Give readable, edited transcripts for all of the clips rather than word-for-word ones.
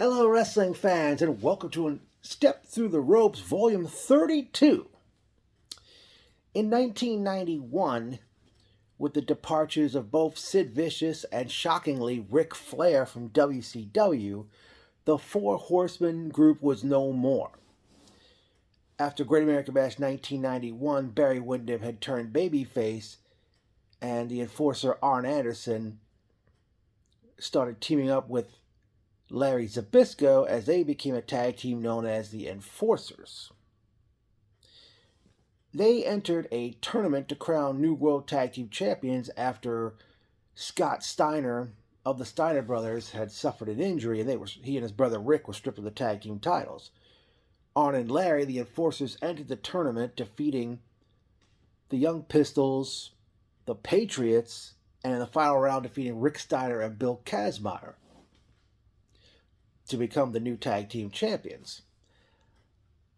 Hello, wrestling fans, and welcome to Step Through the Ropes, Volume 32. In 1991, with the departures of both Sid Vicious and, shockingly, Ric Flair from WCW, the Four Horsemen group was no more. After Great American Bash 1991, Barry Windham had turned babyface, and the enforcer Arn Anderson started teaming up with Larry Zybyszko as they became a tag team known as the Enforcers. They entered a tournament to crown New World Tag Team Champions after Scott Steiner of the Steiner Brothers had suffered an injury, and he and his brother Rick were stripped of the tag team titles. Arn and Larry, the Enforcers, entered the tournament, defeating the Young Pistols, the Patriots, and in the final round defeating Rick Steiner and Bill Kazmaier to become the new tag team champions.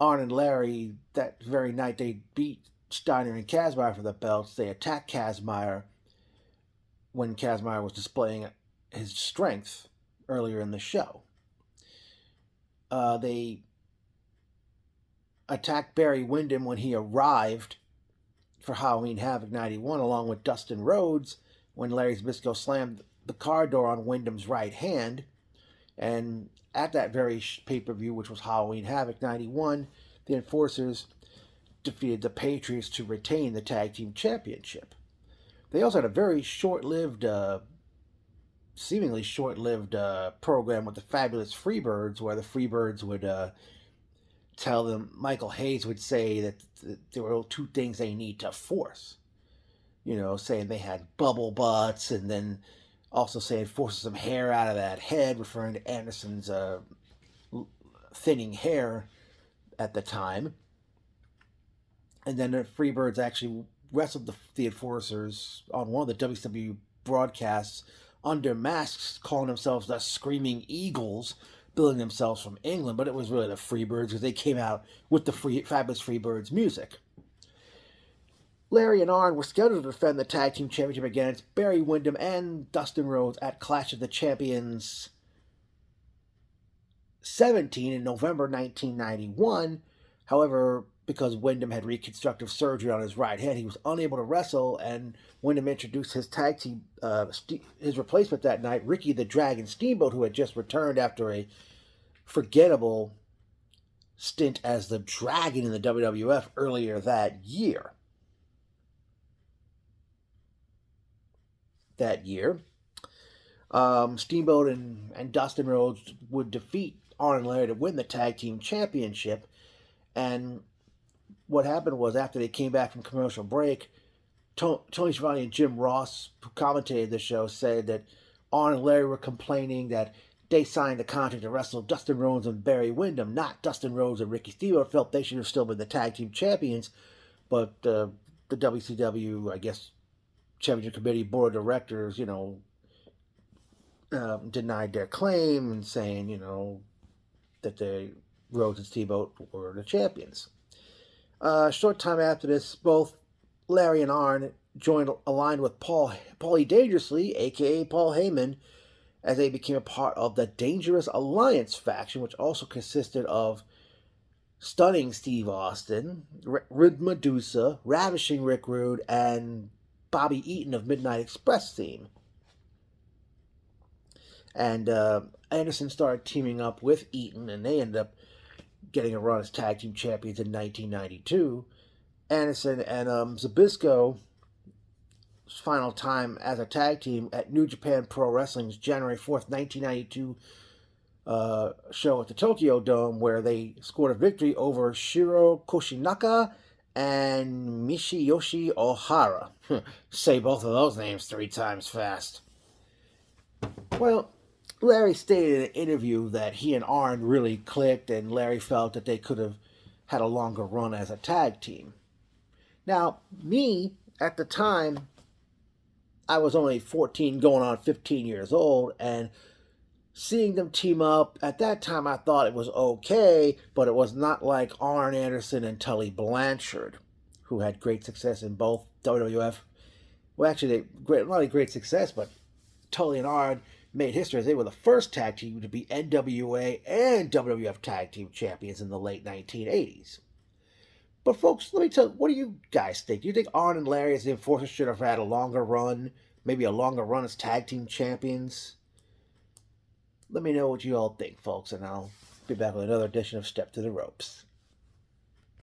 Arn and Larry, that very night, they beat Steiner and Kazmaier for the belts. They attacked Kazmaier when Kazmaier was displaying his strength earlier in the show. They attacked Barry Windham when he arrived for Halloween Havoc 91, along with Dustin Rhodes, when Larry Zybyszko slammed the car door on Windham's right hand. And at that very pay-per-view, which was Halloween Havoc 91, the Enforcers defeated the Patriots to retain the Tag Team Championship. They also had a very short-lived, seemingly short-lived program with the Fabulous Freebirds, where the Freebirds would tell them, Michael Hayes would say that there were two things they need to force. You know, saying they had bubble butts, and then also saying forcing some hair out of that head, referring to Anderson's thinning hair at the time. And then the Freebirds actually wrestled the Enforcers on one of the WCW broadcasts under masks, calling themselves the Screaming Eagles, billing themselves from England, but it was really the Freebirds because they came out with the Fabulous Freebirds music. Larry and Arn were scheduled to defend the Tag Team Championship against Barry Windham and Dustin Rhodes at Clash of the Champions 17 in November 1991. However, because Windham had reconstructive surgery on his right hand, he was unable to wrestle, and Windham introduced his tag team, his replacement that night, Ricky the Dragon Steamboat, who had just returned after a forgettable stint as the Dragon in the WWF earlier that year. Steamboat and Dustin Rhodes would defeat Arn and Larry to win the Tag Team Championship. And what happened was, after they came back from commercial break, Tony Schiavone and Jim Ross, who commentated the show, said that Arn and Larry were complaining that they signed a contract to wrestle Dustin Rhodes and Barry Windham, not Dustin Rhodes and Ricky Steamboat. Felt they should have still been the Tag Team Champions, but the WCW, I guess, Championship Committee Board of Directors, denied their claim and saying, that the Rhodes and Steamboat were the champions. A short time after this, both Larry and Arn aligned with Paulie Dangerously, a.k.a. Paul Heyman, as they became a part of the Dangerous Alliance faction, which also consisted of Stunning Steve Austin, Rid Medusa, Ravishing Rick Rude, and Bobby Eaton of Midnight Express theme. And Anderson started teaming up with Eaton, and they ended up getting a run as tag team champions in 1992. Anderson and Zybyszko's final time as a tag team at New Japan Pro Wrestling's January 4th, 1992 show at the Tokyo Dome, where they scored a victory over Shiro Koshinaka and Michiyoshi Ohara. Say both of those names 3 times fast. Well, Larry stated in an interview that he and Arn really clicked, and Larry felt that they could have had a longer run as a tag team. Now, me, at the time, I was only 14 going on 15 years old, and seeing them team up, at that time I thought it was okay, but it was not like Arn Anderson and Tully Blanchard, who had great success in both WWF. Well, actually, not only great success, but Tully and Arn made history as they were the first tag team to be NWA and WWF Tag Team Champions in the late 1980s. But folks, let me tell you, what do you guys think? Do you think Arn and Larry as the Enforcers should have had a longer run? Maybe a longer run as Tag Team Champions? Let me know what you all think, folks, and I'll be back with another edition of Step to the Ropes.